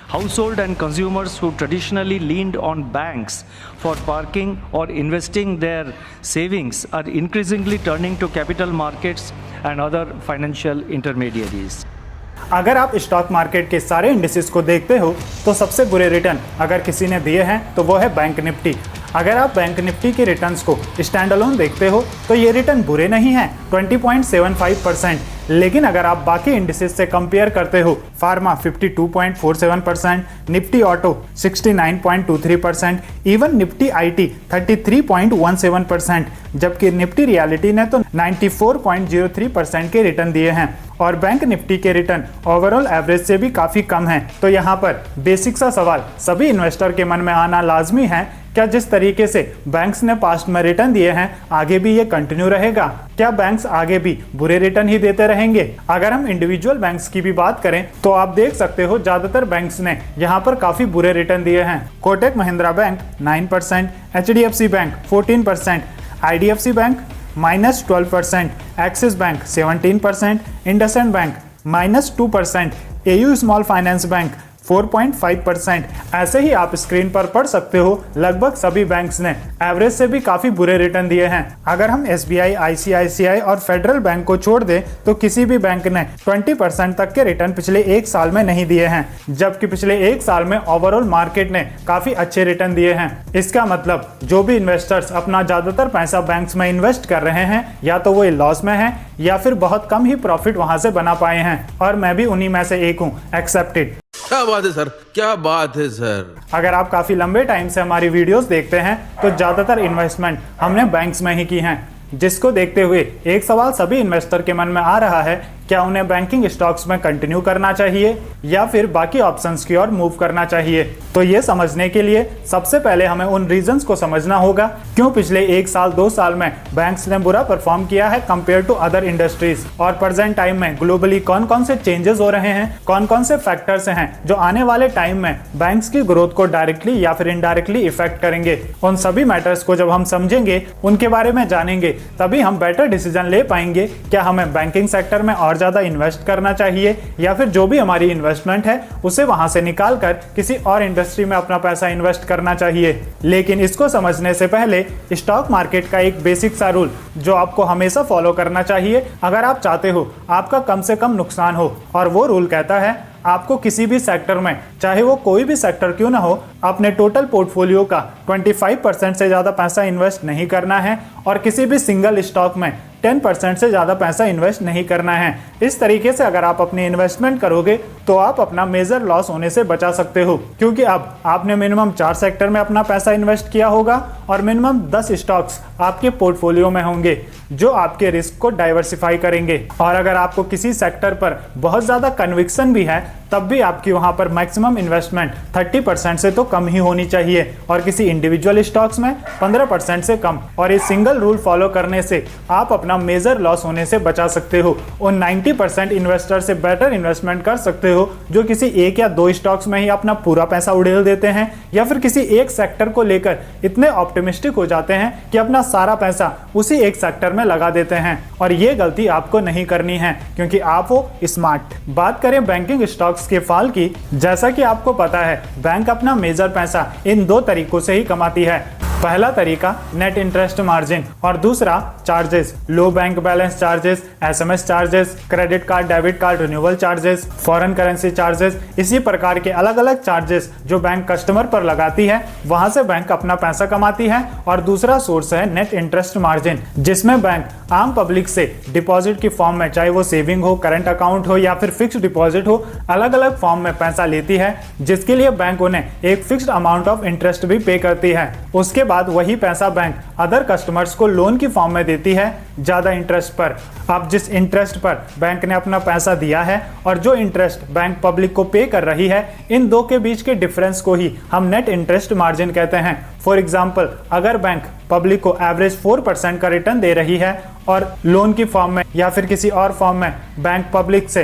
Household and consumers who traditionally leaned on banks for parking or investing their savings are increasingly turning to capital markets and other financial intermediaries. अगर आप stock market के सारे indices को देखते हो तो सबसे बुरे रिटर्न अगर किसी ने दिए हैं तो वो है बैंक निफ्टी। अगर आप बैंक निफ्टी के रिटर्न्स को स्टैंड अलोन देखते हो तो ये रिटर्न बुरे नहीं हैं 20.75%, लेकिन अगर आप बाकी इंडिसेस से कंपेयर करते हो pharma 52.47%, Nifty auto 69.23%, even Nifty IT 33.17%, जबकि निफ्टी रियलिटी ने तो 94.03% के रिटर्न दिए हैं और बैंक निफ्टी के रिटर्न ओवरऑल एवरेज से भी काफी कम है। तो यहाँ पर बेसिक सा सवाल सभी इन्वेस्टर के मन में आना लाजमी है, क्या जिस तरीके से बैंक्स ने पास्ट में रिटर्न दिए हैं आगे भी ये कंटिन्यू रहेगा? क्या बैंक्स आगे भी बुरे रिटर्न ही देते रहेंगे? अगर हम इंडिविजुअल बैंक्स की भी बात करें तो आप देख सकते हो ज्यादातर बैंक्स ने यहाँ पर काफी बुरे रिटर्न दिए हैं। Kotak Mahindra bank 9%, HDFC bank 14%, IDFC bank -12%, axis bank 17%, IndusInd bank -2%, AU small finance bank 4.5%। ऐसे ही आप स्क्रीन पर पढ़ सकते हो लगभग सभी बैंक्स ने एवरेज से भी काफी बुरे रिटर्न दिए हैं। अगर हम SBI, ICICI और फेडरल बैंक को छोड़ दें तो किसी भी बैंक ने 20% तक के रिटर्न पिछले एक साल में नहीं दिए हैं, जबकि पिछले एक साल में ओवरऑल मार्केट ने काफी अच्छे रिटर्न दिए हैं। इसका मतलब जो भी इन्वेस्टर्स अपना ज्यादातर पैसा बैंक्स में इन्वेस्ट कर रहे हैं या तो वो लॉस में है या फिर बहुत कम ही प्रॉफिट वहां से बना पाए हैं, और मैं भी उन्हीं में से एक हूँ, एक्सेप्टेड। क्या बात है सर, क्या बात है सर। अगर आप काफी लंबे टाइम से हमारी वीडियोस देखते हैं तो ज्यादातर इन्वेस्टमेंट हमने बैंक्स में ही की हैं, जिसको देखते हुए एक सवाल सभी इन्वेस्टर के मन में आ रहा है, क्या उन्हें बैंकिंग स्टॉक्स में कंटिन्यू करना चाहिए या फिर बाकी ऑप्शंस की ओर मूव करना चाहिए? तो ये समझने के लिए सबसे पहले हमें उन रीजंस को समझना होगा क्यों पिछले एक साल 2 साल में बैंक्स ने बुरा परफॉर्म किया है कंपेयर टू अदर इंडस्ट्रीज, और प्रेजेंट टाइम में ग्लोबली कौन कौन से चेंजेस हो रहे हैं, कौन कौन से फैक्टर्स हैं जो आने वाले टाइम में बैंक्स की ग्रोथ को डायरेक्टली या फिर इनडायरेक्टली इफेक्ट करेंगे। उन सभी मैटर्स को जब हम समझेंगे, उनके बारे में जानेंगे, तभी हम बेटर डिसीजन ले पाएंगे क्या हमें बैंकिंग सेक्टर में और ज्यादा इन्वेस्ट करना चाहिए या फिर जो भी हमारी इन्वेस्टमेंट है उसे वहां से निकाल कर किसी और इंडस्ट्री में अपना पैसा इन्वेस्ट करना चाहिए। लेकिन इसको समझने से पहले स्टॉक मार्केट का एक बेसिक सा रूल जो आपको हमेशा फॉलो करना चाहिए अगर आप चाहते हो आपका कम से कम नुकसान हो, और वो रूल कहता है आपको किसी भी सेक्टर में, चाहे वो कोई भी सेक्टर क्यों ना हो, अपने टोटल पोर्टफोलियो का 25% से ज्यादा पैसा इन्वेस्ट नहीं करना है और किसी भी सिंगल स्टॉक में 10% से ज्यादा पैसा इन्वेस्ट नहीं करना है। इस तरीके से अगर आप अपनी इन्वेस्टमेंट करोगे तो आप अपना मेजर लॉस होने से बचा सकते हो, क्योंकि अब आपने मिनिमम 4 सेक्टर में अपना पैसा इन्वेस्ट किया होगा और मिनिमम 10 स्टॉक्स आपके पोर्टफोलियो में होंगे जो आपके रिस्क को डाइवर्सिफाई करेंगे। और अगर आपको किसी सेक्टर पर बहुत ज्यादा कन्विक्शन भी है तब भी आपकी वहां पर मैक्सिमम इन्वेस्टमेंट 30% से तो कम ही होनी चाहिए और किसी इंडिविजुअल स्टॉक्स में 15% से कम। और इस सिंगल रूल फॉलो करने से आप अपना मेजर लॉस होने से बचा सकते हो। उन 90% इन्वेस्टर से बेटर इन्वेस्टमेंट कर सकते हो जो किसी एक या 2 स्टॉक्स में ही अपना पूरा पैसा उड़ेल देते हैं या फिर किसी एक सेक्टर को लेकर इतने ऑप्टिमिस्टिक हो जाते हैं कि अपना सारा पैसा उसी एक सेक्टर में लगा देते हैं। और ये गलती आपको नहीं करनी है क्योंकि आप हो स्मार्ट। बात करें बैंकिंग स्टॉक्स के फॉल की, जैसा कि आपको पता है बैंक अपना मेजर पैसा इन 2 तरीकों से ही कमाती है। पहला तरीका नेट इंटरेस्ट मार्जिन और दूसरा charges, low bank balance charges, SMS charges, credit card, debit card renewal charges, foreign currency charges, इसी प्रकार के अलग अलग चार्जेस जो बैंक कस्टमर पर लगाती है, वहां से बैंक अपना पैसा कमाती है। और दूसरा सोर्स है नेट इंटरेस्ट मार्जिन, जिसमें बैंक आम पब्लिक से डिपॉजिट की फॉर्म में, चाहे वो सेविंग हो, करंट अकाउंट हो या फिर फिक्स्ड डिपॉजिट हो, अलग अलग फॉर्म में पैसा लेती है, जिसके लिए बैंक उन्हें एक फिक्स्ड अमाउंट ऑफ इंटरेस्ट भी पे करती है। उसके बाद वही पैसा बैंक अदर कस्टमर्स को लोन की फॉर्म में देती है ज्यादा इंटरेस्ट पर। अब जिस इंटरेस्ट पर बैंक ने अपना पैसा दिया है और जो इंटरेस्ट बैंक पब्लिक को पे कर रही है, इन 2 के बीच के डिफरेंस को ही हम नेट इंटरेस्ट मार्जिन कहते हैं। फॉर एग्जाम्पल, अगर बैंक पब्लिक को एवरेज 4% का रिटर्न दे रही है और लोन की फॉर्म में या फिर किसी और फॉर्म में बैंक पब्लिक से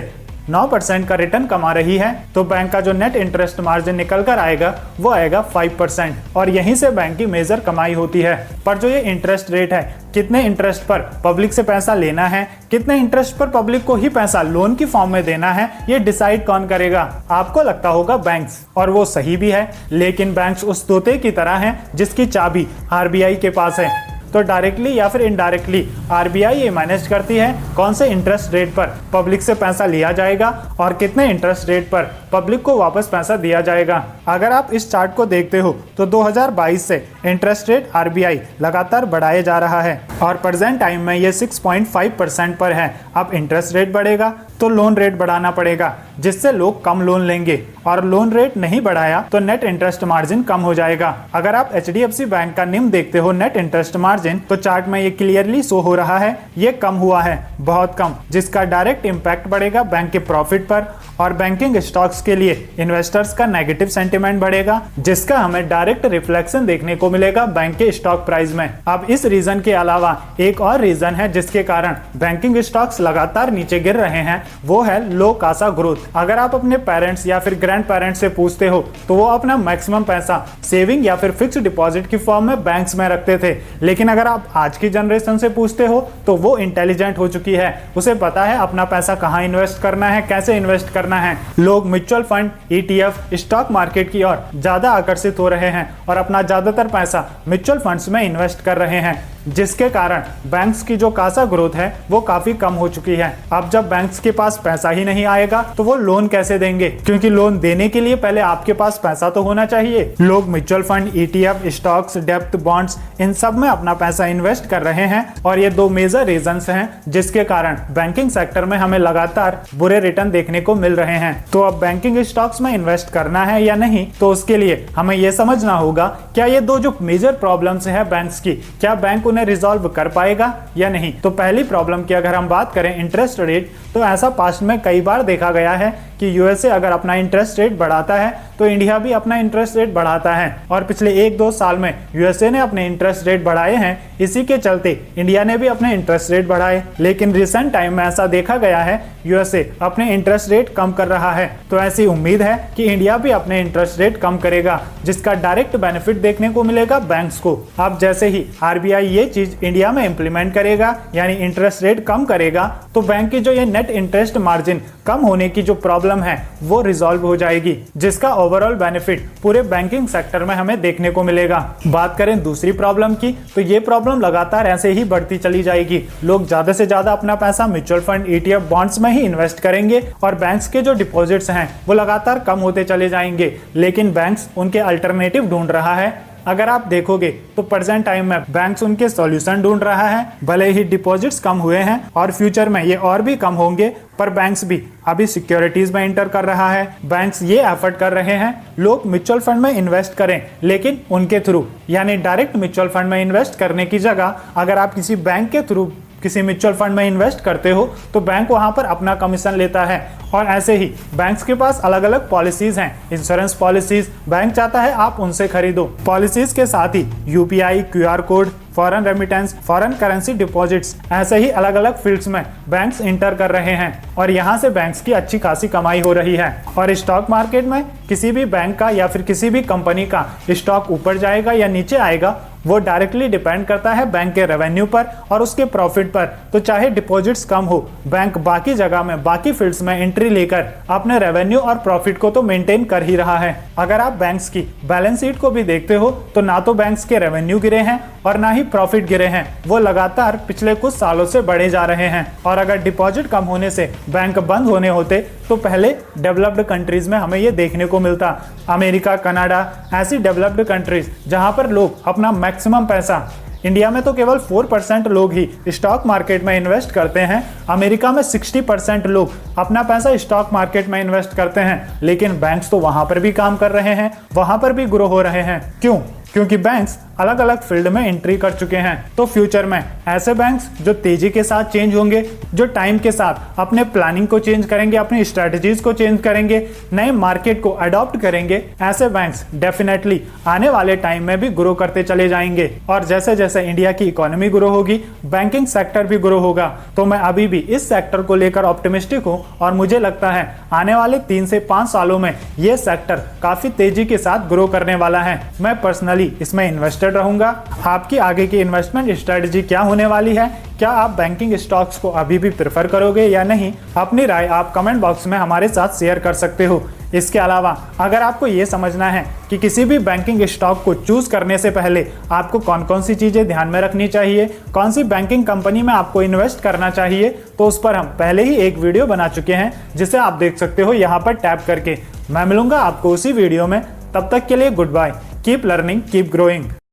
9% का रिटर्न कमा रही है तो बैंक का जो नेट इंटरेस्ट मार्जिन निकल कर आएगा वो आएगा 5% और यहीं से बैंक की मेजर कमाई होती है। पर जो ये इंटरेस्ट रेट है, कितने इंटरेस्ट पर पब्लिक से पैसा लेना है, कितने इंटरेस्ट पर पब्लिक को ही पैसा लोन की फॉर्म में देना है, ये डिसाइड कौन करेगा? आपको लगता होगा बैंक्स, और वो सही भी है, लेकिन बैंक्स उस तोते की तरह हैं जिसकी चाबी आरबीआई के पास है। तो डायरेक्टली या फिर इनडायरेक्टली आरबीआई ये मैनेज करती है कौन से इंटरेस्ट रेट पर पब्लिक से पैसा लिया जाएगा और कितने इंटरेस्ट रेट पर पब्लिक को वापस पैसा दिया जाएगा। अगर आप इस चार्ट को देखते हो तो 2022 से इंटरेस्ट रेट आरबीआई लगातार बढ़ाए जा रहा है और प्रेजेंट टाइम में ये 6.5% पर है। अब इंटरेस्ट रेट बढ़ेगा तो लोन रेट बढ़ाना पड़ेगा, जिससे लोग कम लोन लेंगे, और लोन रेट नहीं बढ़ाया तो नेट इंटरेस्ट मार्जिन कम हो जाएगा। अगर आप एचडीएफसी बैंक का निम देखते हो नेट इंटरेस्ट मार्जिन, तो चार्ट में ये क्लियरली शो हो रहा है, ये कम हुआ है, बहुत कम, जिसका डायरेक्ट इम्पैक्ट पड़ेगा बैंक के प्रॉफिट पर और बैंकिंग स्टॉक्स के लिए इन्वेस्टर्स का नेगेटिव सेंटिमेंट बढ़ेगा, जिसका हमें डायरेक्ट रिफ्लेक्शन देखने को मिलेगा बैंक के स्टॉक प्राइस में। अब इस रीजन के अलावा एक और रीजन है जिसके कारण बैंकिंग स्टॉक्स लगातार नीचे गिर रहे हैं, वो है लो कासा ग्रोथ। अगर आप अपने पेरेंट्स या फिर ग्रैंड पेरेंट्स से पूछते हो तो वो अपना मैक्सिमम पैसा सेविंग या फिर फिक्स्ड डिपॉजिट की फॉर्म में बैंक्स में रखते थे, लेकिन अगर आप आज की जनरेशन से पूछते हो तो वो इंटेलिजेंट हो चुकी है, उसे पता है अपना पैसा कहाँ इन्वेस्ट करना है, कैसे इन्वेस्ट करना है। लोग mutual fund, ETF, stock market की ओर ज्यादा आकर्षित हो रहे हैं और अपना ज्यादातर पैसा म्यूचुअल फंड्स में इन्वेस्ट कर रहे हैं, जिसके कारण बैंक्स की जो कासा ग्रोथ है वो काफी कम हो चुकी है। अब जब बैंक्स के पास पैसा ही नहीं आएगा तो वो लोन कैसे देंगे? क्योंकि लोन देने के लिए पहले आपके पास पैसा तो होना चाहिए। लोग म्यूचुअल फंड, ईटीएफ, स्टॉक्स, डेब्ट, बॉन्ड्स, इन सब में अपना पैसा इन्वेस्ट कर रहे हैं और ये दो मेजर रीजंस हैं जिसके कारण बैंकिंग सेक्टर में हमें लगातार बुरे रिटर्न देखने को मिल रहे हैं। तो अब बैंकिंग स्टॉक्स में इन्वेस्ट करना है या नहीं, तो उसके लिए हमें यह समझना होगा क्या ये दो जो मेजर प्रॉब्लम्स है बैंक्स की, क्या बैंक उन्हें रिजॉल्व कर पाएगा या नहीं। तो पहली प्रॉब्लम की अगर हम बात करें इंटरेस्ट रेट, तो ऐसा पास्ट में कई बार देखा गया है कि यूएसए अगर अपना इंटरेस्ट रेट बढ़ाता है तो इंडिया भी अपना इंटरेस्ट रेट बढ़ाता है, और पिछले 1-2 साल में यूएसए ने अपने इंटरेस्ट रेट बढ़ाए हैं, इसी के चलते इंडिया ने भी अपने इंटरेस्ट रेट बढ़ाए। लेकिन रिसेंट टाइम में ऐसा देखा गया है यूएसए अपने इंटरेस्ट रेट कम कर रहा है, तो ऐसी उम्मीद है कि इंडिया भी अपने इंटरेस्ट रेट कम करेगा, जिसका डायरेक्ट बेनिफिट देखने को मिलेगा बैंक्स को। अब जैसे ही आरबीआई ये चीज इंडिया में इंप्लीमेंट करेगा, यानी इंटरेस्ट रेट कम करेगा, तो बैंक की जो ये नेट इंटरेस्ट मार्जिन कम होने की जो प्रॉब्लम है वो रिजॉल्व हो जाएगी, जिसका ओवरऑल बेनिफिट पूरे बैंकिंग सेक्टर में हमें देखने को मिलेगा। बात करें दूसरी प्रॉब्लम की, तो ये प्रॉब्लम लगातार ऐसे ही बढ़ती चली जाएगी। लोग ज्यादा से ज्यादा अपना पैसा म्यूचुअल फंड, ईटीएफ, बॉन्ड्स में ही इन्वेस्ट करेंगे और बैंक्स के जो डिपॉजिट्स हैं वो लगातार कम होते चले जाएंगे, लेकिन बैंक्स उनके अल्टरनेटिव ढूंढ रहा है। अगर आप देखोगे तो प्रेजेंट टाइम में बैंक्स उनके सॉल्यूशन ढूंढ रहा है। भले ही डिपॉजिट्स कम हुए हैं और फ्यूचर में ये और भी कम होंगे, पर बैंक्स भी अभी सिक्योरिटीज में एंटर कर रहा है। बैंक्स ये एफर्ट कर रहे हैं लोग म्यूचुअल फंड में इन्वेस्ट करें, लेकिन उनके थ्रू, यानी डायरेक्ट म्यूचुअल फंड में इन्वेस्ट करने की जगह अगर आप किसी बैंक के थ्रू किसी म्यूचुअल फंड में इन्वेस्ट करते हो तो बैंक वहां पर अपना कमीशन लेता है। और ऐसे ही बैंक्स के पास अलग अलग पॉलिसीज हैं, इंश्योरेंस पॉलिसीज, बैंक चाहता है आप उनसे खरीदो। पॉलिसीज के साथ ही UPI, QR code, foreign remittance, foreign currency deposits, ऐसे ही अलग अलग फील्ड्स में बैंक्स इंटर कर रहे हैं और यहाँ से बैंक्स की अच्छी खासी कमाई हो रही है। और स्टॉक मार्केट में किसी भी बैंक का या फिर किसी भी कंपनी का स्टॉक ऊपर जाएगा या नीचे आएगा वो डायरेक्टली डिपेंड करता है बैंक के रेवेन्यू पर और उसके प्रॉफिट पर। तो चाहे डिपॉजिट्स कम हो, बैंक बाकी जगह में, बाकी फील्ड्स में एंट्री लेकर अपने रेवेन्यू और प्रॉफिट को तो मेंटेन कर ही रहा है। अगर आप बैंक्स की बैलेंस शीट को भी देखते हो तो ना तो बैंक्स के रेवेन्यू गिरे हैं और ना ही प्रॉफिट गिरे हैं, वो लगातार पिछले कुछ सालों से बढ़े जा रहे हैं। और अगर डिपॉजिट कम होने से बैंक बंद होने होते तो पहले डेवलप्ड कंट्रीज में हमें ये देखने को मिलता। अमेरिका, कनाडा, ऐसी डेवलप्ड कंट्रीज जहां पर लोग अपना मैक्सिमम पैसा, इंडिया में तो केवल 4% लोग ही स्टॉक मार्केट में इन्वेस्ट करते हैं, अमेरिका में 60% लोग अपना पैसा स्टॉक मार्केट में इन्वेस्ट करते हैं, लेकिन बैंक्स तो वहां पर भी काम कर रहे हैं, वहां पर भी ग्रो हो रहे हैं। क्यों? क्योंकि बैंक्स अलग अलग फील्ड में एंट्री कर चुके हैं। तो फ्यूचर में ऐसे बैंक्स जो तेजी के साथ चेंज होंगे, जो टाइम के साथ अपने प्लानिंग को चेंज करेंगे, अपनी स्ट्रेटजीज को चेंज करेंगे, नए मार्केट को अडॉप्ट करेंगे, ऐसे बैंक्स डेफिनेटली आने वाले टाइम में भी ग्रो करते चले जाएंगे। और जैसे जैसे इंडिया की इकोनॉमी ग्रो होगी, बैंकिंग सेक्टर भी ग्रो होगा। तो मैं अभी भी इस सेक्टर को लेकर ऑप्टिमिस्टिक हूं और मुझे लगता है आने वाले 3 से 5 सालों में ये सेक्टर काफी तेजी के साथ ग्रो करने वाला है। मैं पर्सनली इसमें इन्वेस्टेड रहूंगा। आपकी आगे की इन्वेस्टमेंट स्ट्रेटजी क्या होने वाली है? क्या आप बैंकिंग स्टॉक्स को अभी भी प्रेफर करोगे या नहीं? अपनी राय आप कमेंट बॉक्स में हमारे साथ शेयर कर सकते हो। इसके अलावा अगर आपको ये समझना है कि किसी भी बैंकिंग स्टॉक को चूज करने से पहले आपको कौन कौन सी चीजें ध्यान में रखनी चाहिए, कौन सी बैंकिंग कंपनी में आपको इन्वेस्ट करना चाहिए, तो उस पर हम पहले ही एक वीडियो बना चुके हैं, जिसे आप देख सकते हो यहाँ पर टैप करके। मैं मिलूंगा आपको उसी वीडियो में। तब तक के लिए good bye. Keep learning, keep growing.